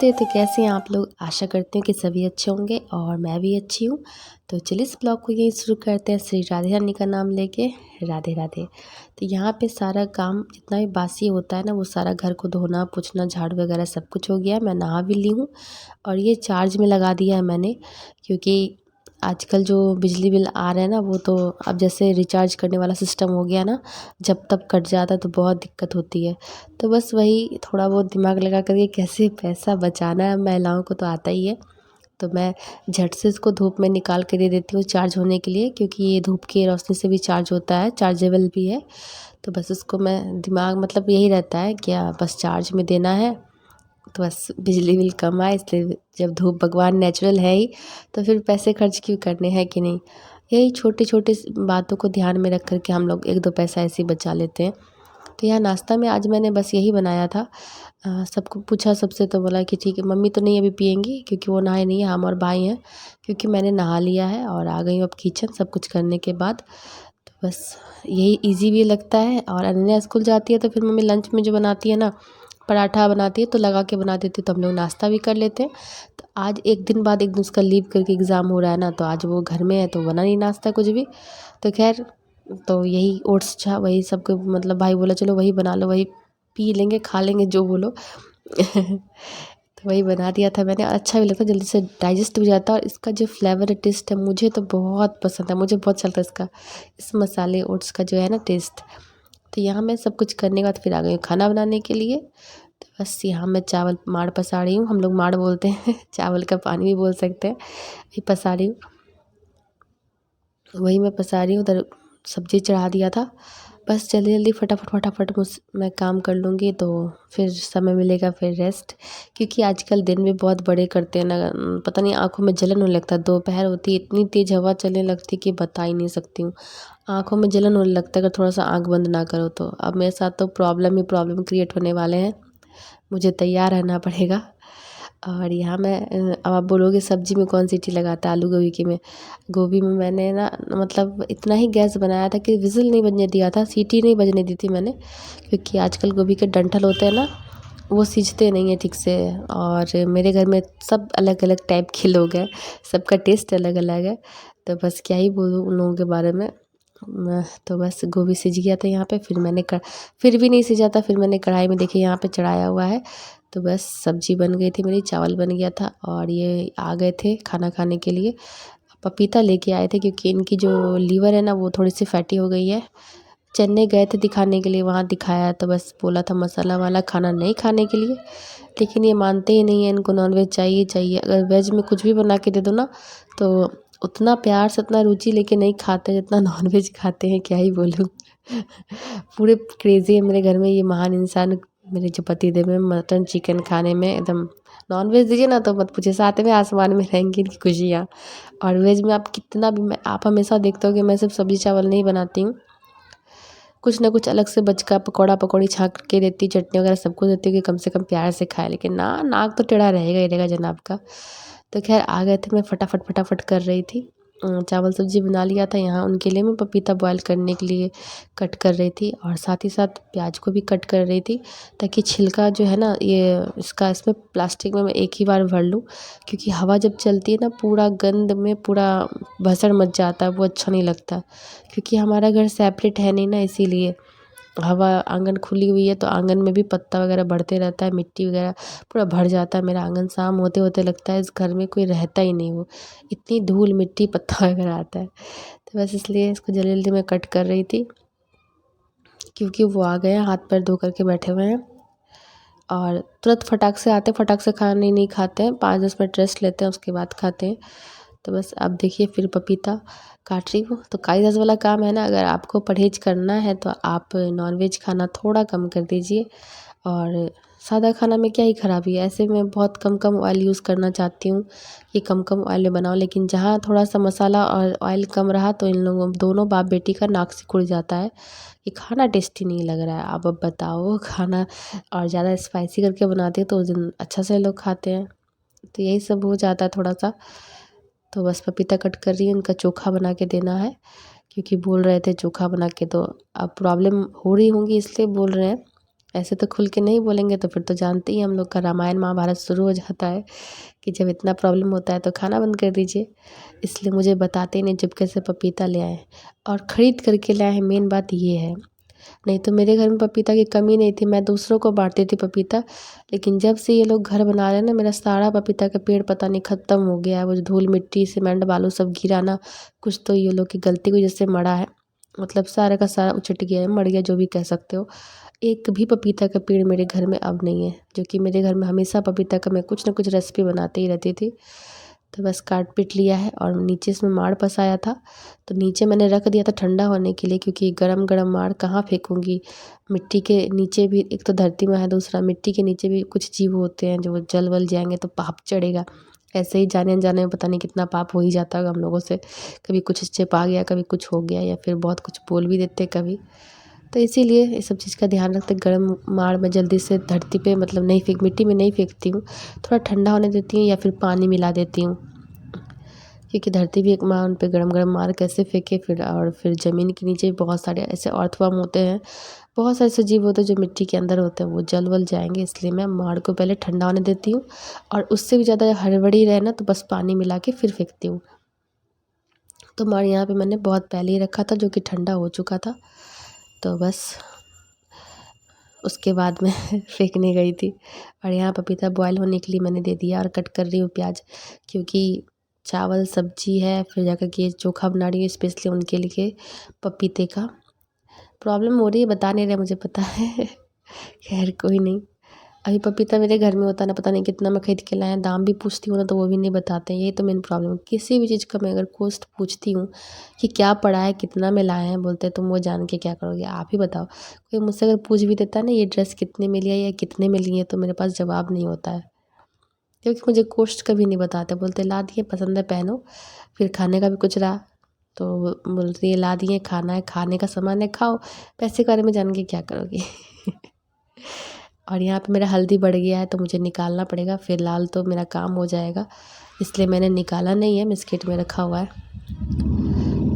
नमस्ते। तो कैसे हैं आप लोग? आशा करती हूँ कि सभी अच्छे होंगे और मैं भी अच्छी हूँ। तो चलिए इस ब्लॉग को यहीं शुरू करते हैं श्री राधे रानी का नाम लेके। राधे राधे। तो यहाँ पे सारा काम जितना भी बासी होता है ना, वो सारा घर को धोना पोंछना झाड़ू वगैरह सब कुछ हो गया है। मैं नहा भी ली हूँ और ये चार्ज में लगा दिया है मैंने, क्योंकि आजकल जो बिजली बिल आ रहे हैं ना, वो तो अब जैसे रिचार्ज करने वाला सिस्टम हो गया ना, जब तब कट जाता है तो बहुत दिक्कत होती है। तो बस वही थोड़ा बहुत दिमाग लगा कर के कैसे पैसा बचाना है, महिलाओं को तो आता ही है। तो मैं झट से इसको धूप में निकाल के दे देती हूँ चार्ज होने के लिए, क्योंकि ये धूप की रोशनी से भी चार्ज होता है, चार्जेबल भी है। तो बस उसको मैं दिमाग मतलब यही रहता है क्या, बस चार्ज में देना है तो बस बिजली बिल कम आए। इसलिए जब धूप भगवान नेचुरल है ही, तो फिर पैसे खर्च क्यों करने हैं कि नहीं। यही छोटी छोटी बातों को ध्यान में रख कर के हम लोग एक दो पैसा ऐसे ही बचा लेते हैं। तो यहाँ नाश्ता में आज मैंने बस यही बनाया था। सबको पूछा, सबसे तो बोला कि ठीक है, मम्मी तो नहीं अभी पियेंगी क्योंकि वो नहाए नहीं है, हम और भाई हैं। क्योंकि मैंने नहा लिया है और आ गई हूँ अब किचन सब कुछ करने के बाद। तो बस यही इजी भी लगता है। और अनन्या स्कूल जाती है तो फिर मम्मी लंच में जो बनाती है ना, पराठा बनाती है तो लगा के बना देती है, तो हम लोग नाश्ता भी कर लेते हैं। तो आज एक दिन बाद एक दिन उसका लीव करके एग्ज़ाम हो रहा है ना, तो आज वो घर में है तो बना नहीं नाश्ता कुछ भी। तो खैर, तो यही ओट्स था, वही सबको मतलब भाई बोला चलो वही बना लो, वही पी लेंगे खा लेंगे जो बोलो। तो वही बना दिया था मैंने। अच्छा भी लगता है, जल्दी से डाइजेस्ट हो जाता है और इसका जो फ्लेवर टेस्ट है मुझे तो बहुत पसंद है, मुझे बहुत चलता है इसका, इस मसाले ओट्स का जो है ना टेस्ट। तो यहाँ मैं सब कुछ करने के बाद फिर आ गई हूँ खाना बनाने के लिए। तो बस यहाँ मैं चावल माड़ पसा रही हूँ, हम लोग माड़ बोलते हैं चावल का पानी भी बोल सकते हैं। ये पसा रही हूँ, वही मैं पसा रही हूँ। उधर सब्ज़ी चढ़ा दिया था। बस जल्दी जल्दी फटाफट फटाफट मैं काम कर लूँगी तो फिर समय मिलेगा फिर रेस्ट। क्योंकि आजकल दिन भी बहुत बड़े करते हैं ना, पता नहीं आँखों में जलन होने लगता है। दोपहर होती है इतनी तेज़ हवा चलने लगती है कि बता ही नहीं सकती हूँ। आँखों में जलन होने लगता है अगर थोड़ा सा आँख बंद ना करो तो। अब मेरे साथ तो प्रॉब्लम ही प्रॉब्लम क्रिएट होने वाले हैं, मुझे तैयार रहना पड़ेगा। और यहाँ मैं अब आप बोलोगे सब्ज़ी में कौन सीटी लगाता है आलू गोभी की में। गोभी में मैंने ना मतलब इतना ही गैस बनाया था कि विज़िल नहीं बजने दिया था, सीटी नहीं बजने दी थी मैंने। क्योंकि आजकल गोभी के डंठल होते हैं ना, वो सीझते नहीं हैं ठीक से। और मेरे घर में सब अलग अलग टाइप के लोग हैं, सबका टेस्ट अलग अलग है। तो बस क्या ही बोलूँ उन लोगों के बारे में। तो बस गोभी सिज गया था यहाँ पे, फिर भी नहीं सिजा था, फिर मैंने कढ़ाई में देखिए यहाँ पे चढ़ाया हुआ है। तो बस सब्जी बन गई थी मेरी, चावल बन गया था और ये आ गए थे खाना खाने के लिए। पपीता लेके आए थे क्योंकि इनकी जो लीवर है ना वो थोड़ी सी फैटी हो गई है। चेन्नई गए थे दिखाने के लिए, वहाँ दिखाया तो बस बोला था मसाला वाला खाना नहीं खाने के लिए। लेकिन ये मानते ही नहीं है, इनको नॉनवेज चाहिए चाहिए। अगर वेज में कुछ भी बना के दे दो ना, तो उतना प्यार से उतना रुचि लेके नहीं खाते जितना नॉनवेज खाते हैं, क्या ही बोलूँ। पूरे क्रेज़ी है मेरे घर में ये महान इंसान, मेरे जो पति देव हैं मटन चिकन खाने में एकदम। नॉनवेज दीजिए ना तो मत पूछिए, सातवें आसमान में रहेंगी इनकी खुशियाँ। और वेज में आप कितना भी, मैं आप हमेशा देखते हो कि मैं सिर्फ सब्ज़ी चावल नहीं बनाती हूँ, कुछ ना कुछ अलग से बचका पकौड़ा पकौड़ी छाँक के देती, चटनी वगैरह सबको देती हूँ कि कम से कम प्यार से खाए। लेकिन ना, नाक तो टेढ़ा रहेगा ही रहेगा जनाब का। तो खैर आ गए थे, मैं फटाफट फटाफट कर रही थी। चावल सब्ज़ी बना लिया था। यहाँ उनके लिए मैं पपीता बॉयल करने के लिए कट कर रही थी और साथ ही साथ प्याज को भी कट कर रही थी, ताकि छिलका जो है ना ये इसका, इसमें प्लास्टिक में मैं एक ही बार भर लूँ। क्योंकि हवा जब चलती है ना, पूरा गंद में पूरा भसड़ मच जाता है, वो अच्छा नहीं लगता। क्योंकि हमारा घर सेपरेट है नहीं ना, इसीलिए हवा, आंगन खुली हुई है तो आंगन में भी पत्ता वगैरह बढ़ते रहता है, मिट्टी वगैरह पूरा भर जाता है मेरा आंगन। शाम होते होते लगता है इस घर में कोई रहता ही नहीं हो, इतनी धूल मिट्टी पत्ता वगैरह आता है। तो बस इसलिए इसको जल्दी जल्दी मैं कट कर रही थी, क्योंकि वो आ गए हैं हाथ पैर धो करके बैठे हुए हैं और तुरंत फटाक से आते, फटाक से खाने नहीं खाते हैं, 5-10 मिनट रेस्ट लेते हैं उसके बाद खाते हैं। तो बस अब देखिए फिर पपीता काट रही हूँ। तो कागज़ वाला काम है ना, अगर आपको परहेज़ करना है तो आप नॉनवेज खाना थोड़ा कम कर दीजिए। और सादा खाना में क्या ही ख़राबी है, ऐसे मैं बहुत कम कम ऑयल यूज़ करना चाहती हूँ कि कम कम ऑयल में बनाओ। लेकिन जहाँ थोड़ा सा मसाला और ऑयल कम रहा तो इन लोगों दोनों बाप बेटी का नाक सिकुड़ जाता है कि खाना टेस्टी नहीं लग रहा है। अब बताओ, खाना और ज़्यादा स्पाइसी करके बनाते हैं तो उस दिन अच्छा से लोग खाते हैं। तो यही सब हो जाता है थोड़ा सा। तो बस पपीता कट कर रही हूँ, उनका चोखा बना के देना है, क्योंकि बोल रहे थे चोखा बना के दो। अब प्रॉब्लम हो रही होंगी इसलिए बोल रहे हैं, ऐसे तो खुल के नहीं बोलेंगे तो फिर तो जानते ही हम लोग का रामायण महाभारत शुरू हो जाता है कि जब इतना प्रॉब्लम होता है तो खाना बंद कर दीजिए। इसलिए मुझे बताते ही नहीं, चुपके से पपीता ले आए और ख़रीद करके लाए हैं, मेन बात ये है। नहीं तो मेरे घर में पपीता की कमी नहीं थी, मैं दूसरों को बांटती थी पपीता। लेकिन जब से ये लोग घर बना रहे हैं ना, मेरा सारा पपीता का पेड़ पता नहीं ख़त्म हो गया है। वो जो धूल मिट्टी सीमेंट बालू सब गिरा ना, कुछ तो ये लोग की गलती की वजह से मरा है। मतलब सारा का सारा उचट गया है, मर गया, जो भी कह सकते हो। एक भी पपीता का पेड़ मेरे घर में अब नहीं है, जो कि मेरे घर में हमेशा पपीता का मैं कुछ ना कुछ रेसिपी बनाते ही रहती थी। तो बस काट पीट लिया है और नीचे इसमें माड़ पसाया था, तो नीचे मैंने रख दिया था ठंडा होने के लिए, क्योंकि गरम गरम माड़ कहाँ फेंकूँगी। मिट्टी के नीचे भी एक तो धरती में है, दूसरा मिट्टी के नीचे भी कुछ जीव होते हैं जो जल वल जाएंगे तो पाप चढ़ेगा। ऐसे ही जाने अनजाने में पता नहीं कितना पाप हो ही जाता होगा हम लोगों से। कभी कुछ छिपा गया, कभी कुछ हो गया, या फिर बहुत कुछ बोल भी देते कभी। तो इसीलिए ये सब चीज़ का ध्यान रखते, गर्म माड़ में जल्दी से धरती पे मतलब नहीं फेंक, मिट्टी में नहीं फेंकती हूँ। थोड़ा ठंडा होने देती हूँ या फिर पानी मिला देती हूँ, क्योंकि धरती भी एक माँ, उन पे गरम गरम मार कैसे फेंके फिर। और फिर ज़मीन के नीचे भी बहुत सारे ऐसे अर्थवर्म होते हैं, बहुत सारे ऐसे जीव होते हैं जो मिट्टी के अंदर होते हैं, वो जल वल जाएंगे। इसलिए मैं माड़ को पहले ठंडा होने देती हूँ, और उससे भी ज़्यादा हड़बड़ी रहे ना तो बस पानी मिला के फिर फेंकती हूँ। तो माड़ यहाँ पे मैंने बहुत पहले ही रखा था, जो कि ठंडा हो चुका था। तो बस उसके बाद मैं फेंकने गई थी, और यहाँ पपीता बॉयल होने के लिए मैंने दे दिया, और कट कर रही हूँ प्याज, क्योंकि चावल सब्जी है, फिर जाकर के चोखा बना रही हूँ स्पेशली उनके लिए। पपीते का प्रॉब्लम हो रही है, बता नहीं रहे, मुझे पता है। खैर कोई नहीं। अभी पपीता मेरे घर में होता ना, पता नहीं कितना मैं खरीद के लाया, दाम भी पूछती हूँ ना तो वो भी नहीं बताते हैं। यही तो मेन प्रॉब्लम है, किसी भी चीज़ का मैं अगर कॉस्ट पूछती हूँ कि क्या पड़ा है, कितना में लाए हैं, बोलते हैं तुम वो जान के क्या करोगे, आप ही बताओ। कोई मुझसे अगर पूछ भी देता है ना ये ड्रेस कितने में लिया या कितने में लिए, तो मेरे पास जवाब नहीं होता है, क्योंकि मुझे कॉस्ट कभी नहीं बताते। बोलते ला दिए, पसंद है पहनो। फिर खाने का भी कुछ रहा तो बोलती है ला दिए, खाना है, खाने का सामान है, खाओ, पैसे के बारे में जान के क्या करोगे। और यहाँ पे मेरा हल्दी बढ़ गया है तो मुझे निकालना पड़ेगा, फिलहाल तो मेरा काम हो जाएगा, इसलिए मैंने निकाला नहीं है, बिस्किट में रखा हुआ है।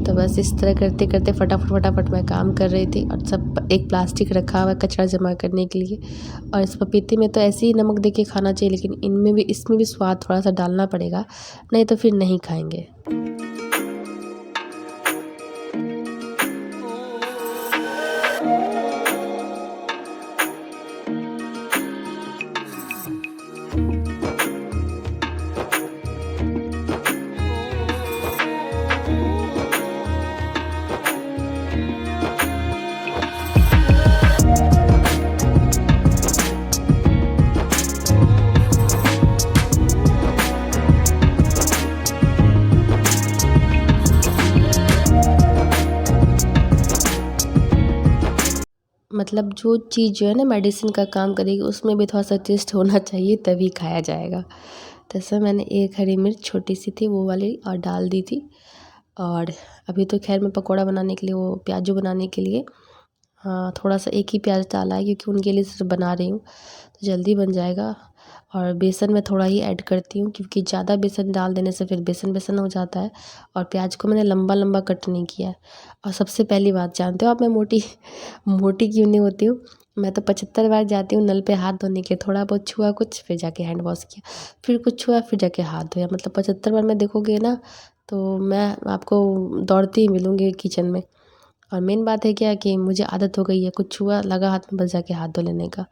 तो बस इस तरह करते करते फटाफट फटाफट मैं काम कर रही थी, और सब एक प्लास्टिक रखा हुआ है कचरा जमा करने के लिए। और इस पपीते में तो ऐसे ही नमक दे के खाना चाहिए, लेकिन इनमें भी, इसमें भी स्वाद थोड़ा सा डालना पड़ेगा, नहीं तो फिर नहीं खाएंगे। मतलब जो चीज़ जो है ना मेडिसिन का काम करेगी, उसमें भी थोड़ा सा टेस्ट होना चाहिए, तभी खाया जाएगा। तो ऐसा मैंने एक हरी मिर्च छोटी सी थी वो वाली और डाल दी थी। और अभी तो खैर मैं पकौड़ा बनाने के लिए, वो प्याज़ू बनाने के लिए, हाँ थोड़ा सा एक ही प्याज़ डाला है, क्योंकि उनके लिए सिर्फ बना रही हूँ तो जल्दी बन जाएगा। और बेसन मैं थोड़ा ही ऐड करती हूँ, क्योंकि ज़्यादा बेसन डाल देने से फिर बेसन बेसन हो जाता है। और प्याज को मैंने लंबा लंबा कट नहीं किया है। और सबसे पहली बात, जानते हो आप मैं मोटी मोटी क्यों नहीं होती हूँ? मैं तो 75 बार जाती हूँ नल पे हाथ धोने के लिए, थोड़ा बहुत छुआ कुछ, फिर जाके हैंड वॉश किया, फिर कुछ छुआ, फिर जाके हाथ धोया। मतलब 75 बार मैं देखोगे ना तो मैं आपको दौड़ती ही मिलूँगी किचन में। और मेन बात है क्या कि मुझे आदत हो गई है, कुछ छुआ लगा हाथ में बस जाके हाथ धो लेने का।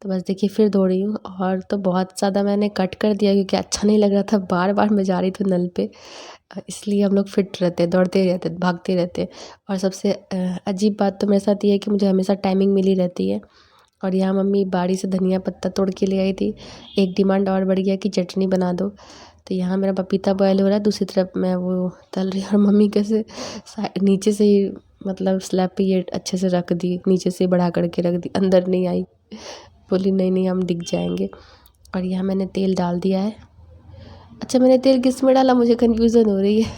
तो बस देखिए फिर धो रही हूँ, और तो बहुत ज़्यादा मैंने कट कर दिया, क्योंकि अच्छा नहीं लग रहा था, बार बार मैं जा रही थी नल पे। इसलिए हम लोग फिट रहते हैं, दौड़ते रहते, भागते रहते हैं। और सबसे अजीब बात तो मेरे साथ ये है कि मुझे हमेशा टाइमिंग मिली रहती है। और यहाँ मम्मी बाड़ी से धनिया पत्ता तोड़ के ले आई थी। एक डिमांड और बढ़ गया कि चटनी बना दो। तो यहाँ मेरा पपीता बॉयल हो रहा है, दूसरी तरफ मैं वो तल रही हूँ, और मम्मी कैसे नीचे से ही मतलब स्लैब पे ये अच्छे से रख दी, नीचे से बढ़ा करके रख दी, अंदर नहीं आई। बोली नहीं नहीं हम दिख जाएंगे। और यहाँ मैंने तेल डाल दिया है। अच्छा मैंने तेल किस में डाला, मुझे कन्फ्यूज़न हो रही है।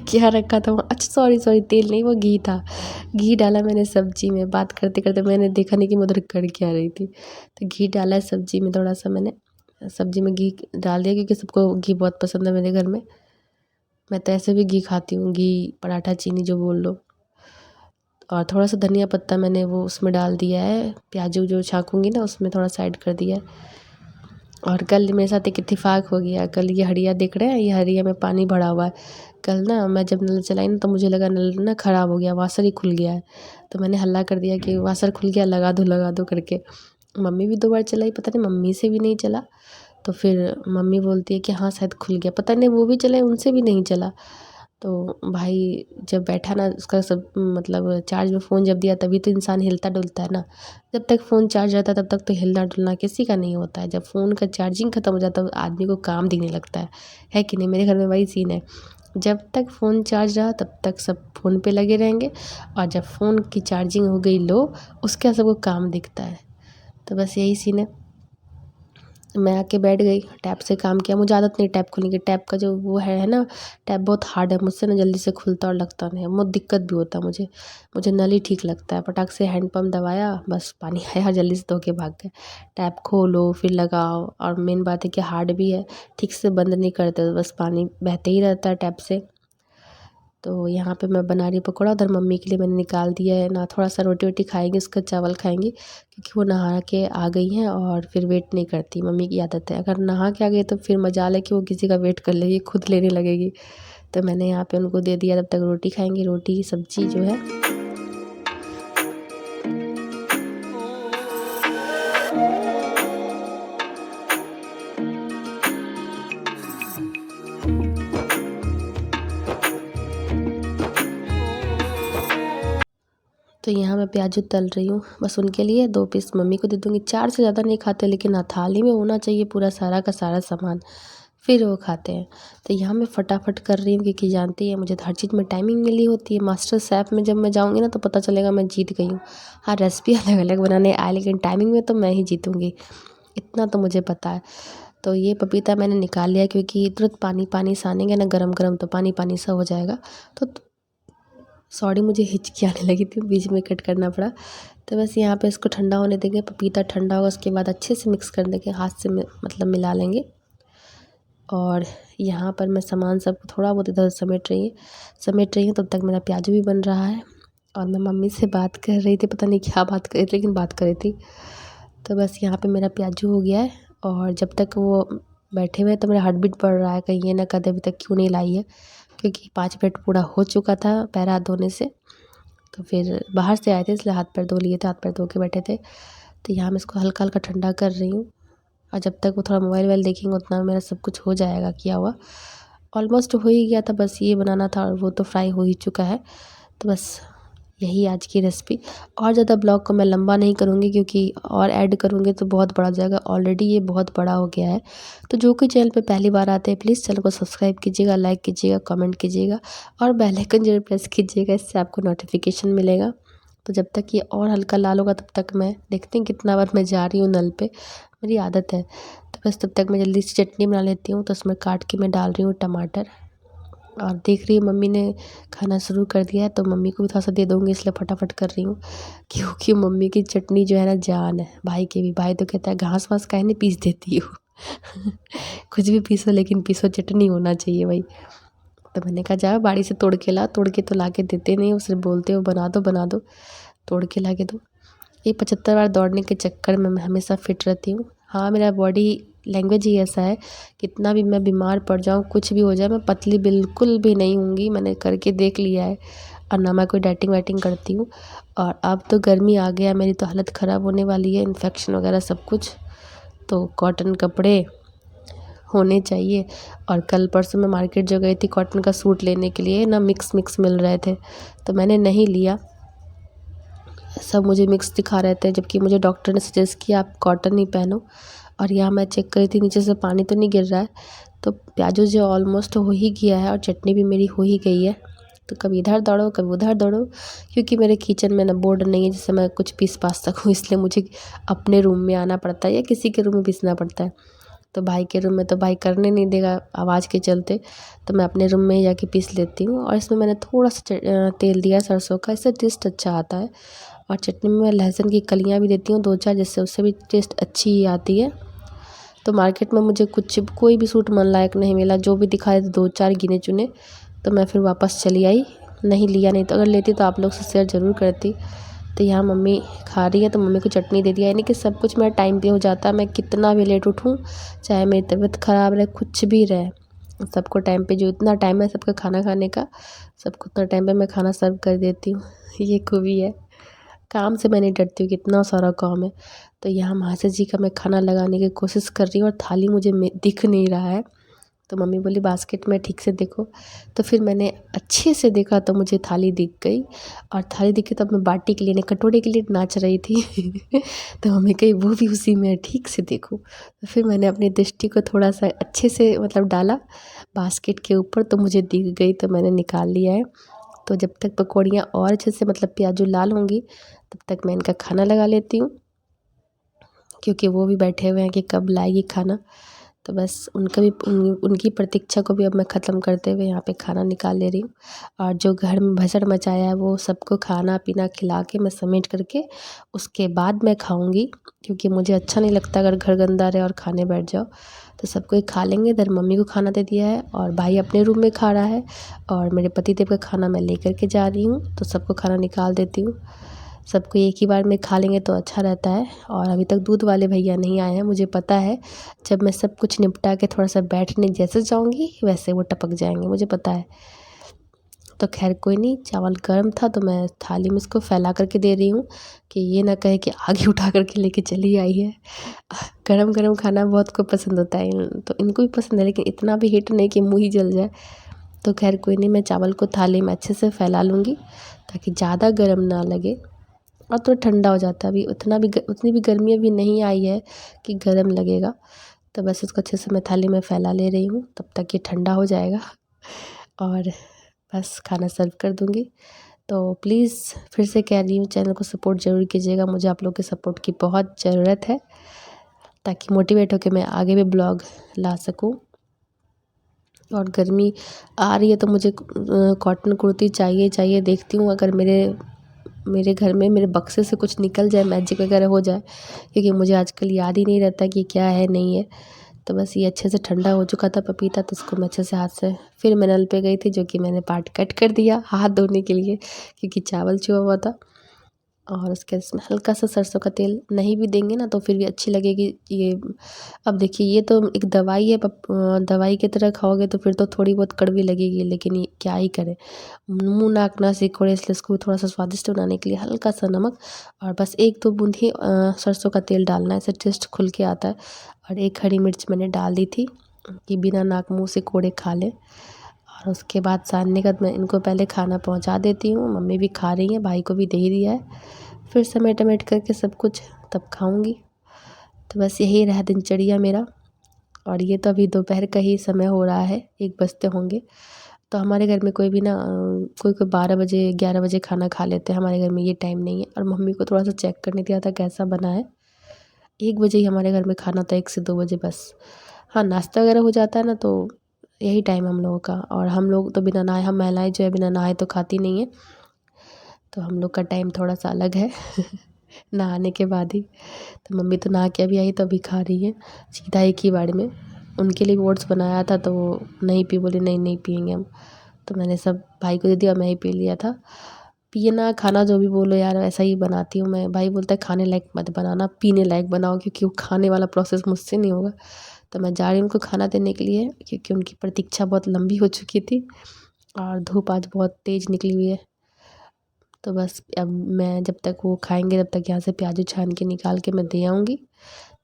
क्या रखा था वहाँ, अच्छा सॉरी सॉरी, तेल नहीं वो घी था। घी डाला मैंने सब्जी में, बात करते करते मैंने देखा नहीं कि मैं उधर कर क्या रही थी। तो घी डाला है सब्जी में, थोड़ा सा मैंने सब्जी में घी डाल दिया, क्योंकि सबको घी बहुत पसंद है मेरे घर में। मैं तो ऐसे भी घी खाती हूँ, घी पराठा चीनी जो बोल लो। और थोड़ा सा धनिया पत्ता मैंने वो उसमें डाल दिया है, प्याज जो छाँकूँगी ना उसमें थोड़ा साइड कर दिया है। और कल मेरे साथ एक इत्तेफाक हो गया। कल ये हड़िया देख रहे हैं, ये हड़िया में पानी भरा हुआ है। कल ना मैं जब नल चलाई ना तो मुझे लगा नल ना ख़राब हो गया, वासर ही खुल गया है। तो मैंने हल्ला कर दिया कि वासर खुल गया, लगा दो करके। मम्मी भी 2 बार चलाई, पता नहीं मम्मी से भी नहीं चला। तो फिर मम्मी बोलती है कि हाँ शायद खुल गया, पता नहीं वो भी चलाए उनसे भी नहीं चला। तो भाई जब बैठा ना उसका सब मतलब चार्ज में फ़ोन जब दिया तभी तो इंसान हिलता डुलता है ना। जब तक फ़ोन चार्ज रहता है तब तक तो हिलना डुलना किसी का नहीं होता है। जब फ़ोन का चार्जिंग ख़त्म हो जाता है तो आदमी को काम दिखने लगता है कि नहीं? मेरे घर में वही सीन है। जब तक फ़ोन चार्ज रहा तब तक सब फ़ोन पे लगे रहेंगे, और जब फ़ोन की चार्जिंग हो गई लो उसके बाद सबको काम दिखता है। तो बस यही सीन है। मैं आके बैठ गई, टैप से काम किया। मुझे आदत नहीं टैप खोलने की, टैप का जो वो है ना, टैप बहुत हार्ड है, मुझसे ना जल्दी से खुलता और लगता नहीं है, बहुत दिक्कत भी होता है मुझे। मुझे नल ही ठीक लगता है। फटाक से हैंड पंप दबाया, बस पानी आया, जल्दी से धो के भाग गए। टैप खोलो फिर लगाओ, और मेन बात है कि हार्ड भी है, ठीक से बंद नहीं करते, बस पानी बहते ही रहता है टैप से। तो यहाँ पे मैं बना रही पकौड़ा, उधर मम्मी के लिए मैंने निकाल दिया है ना। थोड़ा सा रोटी वोटी खाएंगे, उसका चावल खाएंगी, क्योंकि वो नहा के आ गई हैं और फिर वेट नहीं करती। मम्मी की आदत है, अगर नहा के आ गई तो फिर मजाल है कि वो किसी का वेट कर लेगी, खुद लेने लगेगी। तो मैंने यहाँ पे उनको दे दिया, तब तक रोटी खाएंगी, रोटी सब्जी जो है। तो यहाँ मैं प्याज़ तल रही हूँ, बस उनके लिए 2 पीस मम्मी को दे दूँगी। 4 से ज़्यादा नहीं खाते, लेकिन हाँ थाली में होना चाहिए पूरा सारा का सारा सामान, फिर वो खाते हैं। तो यहाँ मैं फटाफट कर रही हूँ, क्योंकि जानती है मुझे तो हर चीज़ में टाइमिंग मिली होती है। मास्टर शेफ़ में जब मैं जाऊँगी ना तो पता चलेगा मैं जीत गई हूँ। हाँ रेसिपी अलग अलग बनाने आए, लेकिन टाइमिंग में तो मैं ही जीतूँगी, इतना तो मुझे पता है। तो ये पपीता मैंने निकाल लिया, क्योंकि तुरंत पानी पानी सानेंगे ना गरम गरम तो पानी पानी सा हो जाएगा। तो सॉरी मुझे हिचकी आने लगी थी, बीच में कट करना पड़ा। तो बस यहाँ पे इसको ठंडा होने देंगे, पपीता ठंडा होगा उसके बाद अच्छे से मिक्स कर देंगे, हाथ से मतलब मिला लेंगे। और यहाँ पर मैं सामान सब थोड़ा बहुत इधर समेट रही हूँ, तब तक मेरा प्याज़ भी बन रहा है। और मैं मम्मी से बात कर रही थी, पता नहीं क्या बात कर रही थी, लेकिन बात कर रही थी। तो बस यहाँ पे मेरा प्याज़ हो गया है, और जब तक वो बैठे हुए हैं तो मेरा हार्ट बीट बढ़ रहा है, कहीं ये ना कदे अभी तक क्यों नहीं लाई है, क्योंकि 5 मिनट पूरा हो चुका था पैर हाथ धोने से। तो फिर बाहर से आए थे इसलिए हाथ पैर धो लिए थे, हाथ पैर धो के बैठे थे। तो यहाँ मैं इसको हल्का हल्का ठंडा कर रही हूँ, और जब तक वो थोड़ा मोबाइल वोबाइल देखेंगे उतना मेरा सब कुछ हो जाएगा किया हुआ। ऑलमोस्ट हो ही गया था, बस ये बनाना था, और वो तो फ्राई हो ही चुका है। तो बस यही आज की रेसिपी। और ज़्यादा ब्लॉग को मैं लंबा नहीं करूँगी, क्योंकि और ऐड करूँगी तो बहुत बड़ा जाएगा, ऑलरेडी ये बहुत बड़ा हो गया है। तो जो कोई चैनल पे पहली बार आते हैं प्लीज़ चैनल को सब्सक्राइब कीजिएगा, लाइक कीजिएगा, कमेंट कीजिएगा, और बेल आइकन जरूर प्रेस कीजिएगा, इससे आपको नोटिफिकेशन मिलेगा। तो जब तक ये और हल्का लाल होगा तब तक मैं देखते हैं कितना बार मैं जा रही हूँ नल पे, मेरी आदत है। तो बस तब तक मैं जल्दी से चटनी बना लेती हूँ। तो उसमें काट के मैं डाल रही हूँ टमाटर, और देख रही हूँ मम्मी ने खाना शुरू कर दिया है, तो मम्मी को भी थोड़ा सा दे दूँगी, इसलिए फटाफट कर रही हूँ। क्योंकि मम्मी की चटनी जो है ना जान है, भाई की भी। भाई तो कहता है घास वास काहे नहीं पीस देती हो कुछ भी पीसो, लेकिन पीसो चटनी होना चाहिए भाई। तो मैंने कहा जाओ बाड़ी से तोड़ के ला, तोड़ के तो ला के देते नहीं, उससे बोलते हो बना दो, तोड़ के ला के दो। ये 75 बार दौड़ने के चक्कर में मैं हमेशा फिट रहती हूँ। हाँ मेरा बॉडी लैंग्वेज ही ऐसा है, कितना भी मैं बीमार पड़ जाऊँ, कुछ भी हो जाए, मैं पतली बिल्कुल भी नहीं होंगी, मैंने करके देख लिया है। और ना मैं कोई डाइटिंग वाइटिंग करती हूँ। और अब तो गर्मी आ गया, मेरी तो हालत ख़राब होने वाली है, इन्फेक्शन वगैरह सब कुछ। तो कॉटन कपड़े होने चाहिए। और कल परसों मैं मार्केट जो गई थी कॉटन का सूट लेने के लिए ना, मिक्स मिल रहे थे, तो मैंने नहीं लिया। सब मुझे मिक्स दिखा रहे थे, जबकि मुझे डॉक्टर ने सजेस्ट किया आप कॉटन ही पहनो। और यहाँ मैं चेक करी थी नीचे से पानी तो नहीं गिर रहा है। तो प्याज़ो जो ऑलमोस्ट हो ही गया है, और चटनी भी मेरी हो ही गई है। तो कभी इधर दौड़ो कभी उधर दौड़ो, क्योंकि मेरे किचन में ना बोर्ड नहीं है जिससे मैं कुछ पीस पास सकूँ, इसलिए मुझे अपने रूम में आना पड़ता है या किसी के रूम में पीसना पड़ता है। तो भाई के रूम में तो भाई करने नहीं देगा आवाज़ के चलते, तो मैं अपने रूम में ही जाके पीस लेती हूँ। और इसमें मैंने थोड़ा सा तेल दिया है सरसों का, इससे टेस्ट अच्छा आता है। और चटनी में मैं लहसुन की कलियाँ भी देती हूँ 2-4, जिससे उससे भी टेस्ट अच्छी ही आती है। तो मार्केट में मुझे कोई भी सूट मन लायक नहीं मिला, जो भी दिखाए थे 2-4 गिने चुने, तो मैं फिर वापस चली आई नहीं लिया, नहीं तो अगर लेती तो आप लोग से शेयर ज़रूर करती। तो यहाँ मम्मी खा रही है तो मम्मी को चटनी दे दिया, यानी कि सब कुछ मेरा टाइम पे हो जाता है। मैं कितना भी लेट उठूँ, चाहे मेरी तबीयत ख़राब रहे, कुछ भी रहे, सबको टाइम पे, जो इतना टाइम है सबका खाना खाने का, सबको उतना टाइम पे मैं खाना सर्व कर देती हूँ। ये खूबी है। काम से मैं नहीं डरती हूँ, कितना सारा काम है। तो यहाँ महाशय जी का मैं खाना लगाने की कोशिश कर रही हूँ और थाली मुझे दिख नहीं रहा है। तो मम्मी बोली बास्केट में ठीक से देखो। तो फिर मैंने अच्छे से देखा तो मुझे थाली दिख गई, और थाली दिखी तब मैं बाटी के लिए नहीं, कटोरे के लिए नाच रही थी। तो मम्मी कही वो भी उसी में है, ठीक से देखो। तो फिर मैंने अपनी दृष्टि को थोड़ा सा अच्छे से मतलब डाला बास्केट के ऊपर, तो मुझे दिख गई, तो मैंने निकाल लिया है। तो जब तक पकौड़ियाँ और अच्छे से मतलब प्याजू लाल होंगी, तब तक मैं इनका खाना लगा लेती हूँ, क्योंकि वो भी बैठे हुए हैं कि कब लाएगी खाना। तो बस उनका भी उनकी प्रतीक्षा को भी अब मैं ख़त्म करते हुए यहाँ पे खाना निकाल ले रही हूँ। और जो घर में भसड़ मचाया है वो सबको खाना पीना खिला के मैं समेट करके उसके बाद मैं खाऊँगी, क्योंकि मुझे अच्छा नहीं लगता अगर घर गंदा रहे और खाने बैठ जाओ। तो सबको खा लेंगे। इधर मम्मी को खाना दे दिया है और भाई अपने रूम में खा रहा है, और मेरे पतिदेव का खाना मैं लेकर के जा रही हूँ, तो सबको खाना निकाल देती हूँ। सबको एक ही बार में खा लेंगे तो अच्छा रहता है। और अभी तक दूध वाले भैया नहीं आए हैं, मुझे पता है जब मैं सब कुछ निपटा के थोड़ा सा बैठने जैसे जाऊंगी वैसे वो टपक जाएंगे, मुझे पता है। तो खैर कोई नहीं, चावल गर्म था तो मैं थाली में इसको फैला करके दे रही हूँ, कि ये ना कहे कि आगे उठा करके लेके चली आई है। गरम गरम खाना बहुत को पसंद होता है, तो इनको भी पसंद है, लेकिन इतना भी हिट नहीं कि मुँह ही जल जाए। तो खैर कोई नहीं, मैं चावल को थाली में अच्छे से फैला लूँगी ताकि ज़्यादा गर्म ना लगे, और थोड़ा ठंडा हो जाता है। अभी उतनी भी गर्मी अभी नहीं आई है कि गर्म लगेगा। तो बस इसको अच्छे से मैं थाली में फैला ले रही हूँ, तब तक ये ठंडा हो जाएगा और बस खाना सर्व कर दूँगी। तो प्लीज़ फिर से कह रही हूँ, चैनल को सपोर्ट ज़रूर कीजिएगा, मुझे आप लोग के सपोर्ट की बहुत ज़रूरत है, ताकि मोटिवेट होकर मैं आगे भी ब्लॉग ला सकूँ। और गर्मी आ रही है तो मुझे कॉटन कुर्ती चाहिए। देखती हूँ अगर मेरे घर में मेरे बक्से से कुछ निकल जाए, मैजिक वगैरह हो जाए, क्योंकि मुझे आजकल याद ही नहीं रहता कि क्या है नहीं है। तो बस ये अच्छे से ठंडा हो चुका था पपीता, तो उसको मैं अच्छे से हाथ से, फिर मैं नल पे गई थी जो कि मैंने पार्ट कट कर दिया हाथ धोने के लिए, क्योंकि चावल छुआ हुआ था। और उसके इसमें हल्का सा सरसों का तेल नहीं भी देंगे ना तो फिर भी अच्छी लगेगी ये। अब देखिए ये तो एक दवाई है, दवाई की तरह खाओगे तो फिर तो थोड़ी बहुत कड़वी लगेगी, लेकिन ये क्या ही करें, मुँह नाक ना सिकोड़े, इसलिए इसको थोड़ा सा स्वादिष्ट बनाने के लिए हल्का सा नमक और बस 1-2 बूंद ही सरसों का तेल डालना है, इससे टेस्ट खुल के आता है। और 1 हरी मिर्च मैंने डाल दी थी कि बिना नाक मुँह सिकोड़े खा लें। और उसके बाद सानने के बाद मैं इनको पहले खाना पहुंचा देती हूँ, मम्मी भी खा रही हैं, भाई को भी दे ही दिया है, फिर समेट करके सब कुछ तब खाऊंगी। तो बस यही रहा दिनचर्या मेरा। और ये तो अभी दोपहर का ही समय हो रहा है, 1 बजते होंगे। तो हमारे घर में कोई भी ना कोई 12 बजे 11 बजे खाना खा लेते हैं, हमारे घर में ये टाइम नहीं है। और मम्मी को थोड़ा सा चेक करने दिया था कैसा बना है, 1 बजे ही हमारे घर में खाना था, 1 से 2 बजे बस। हाँ, नाश्ता वगैरह हो जाता है ना, तो यही टाइम हम लोगों का। और हम लोग तो बिना नहाए, हम महिलाएं जो है बिना नहाए तो खाती नहीं है, तो हम लोग का टाइम थोड़ा सा अलग है। नहाने के बाद ही। तो मम्मी तो नहा के अभी आई तो अभी खा रही है सीधा एक ही बार में। उनके लिए ओट्स बनाया था तो वो नहीं पी, बोले नहीं नहीं पियेंगे हम। तो मैंने सब भाई को दे दिया, मैं ही पी लिया था। पीना खाना जो भी बोलो यार वैसा ही बनाती हूँ मैं। भाई बोलता है खाने लायक मत बनाना, पीने लायक बनाओ, क्योंकि वो खाने वाला प्रोसेस मुझसे नहीं होगा। तो मैं जा रही हूँ उनको खाना देने के लिए, क्योंकि उनकी प्रतीक्षा बहुत लंबी हो चुकी थी और धूप आज बहुत तेज़ निकली हुई है। तो बस अब मैं जब तक वो खाएंगे तब तक यहाँ से प्याज़ छान के निकाल के मैं दे आऊँगी।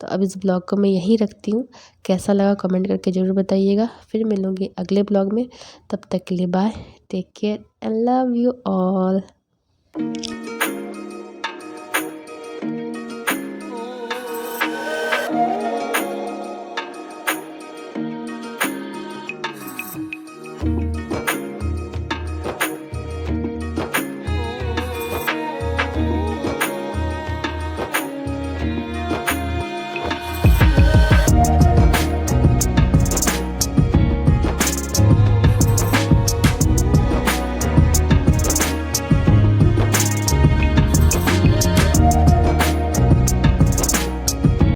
तो अब इस ब्लॉग को मैं यहीं रखती हूँ, कैसा लगा कमेंट करके ज़रूर बताइएगा। फिर मिलूँगी अगले ब्लॉग में, तब तक के लिए bye, take care and love you all.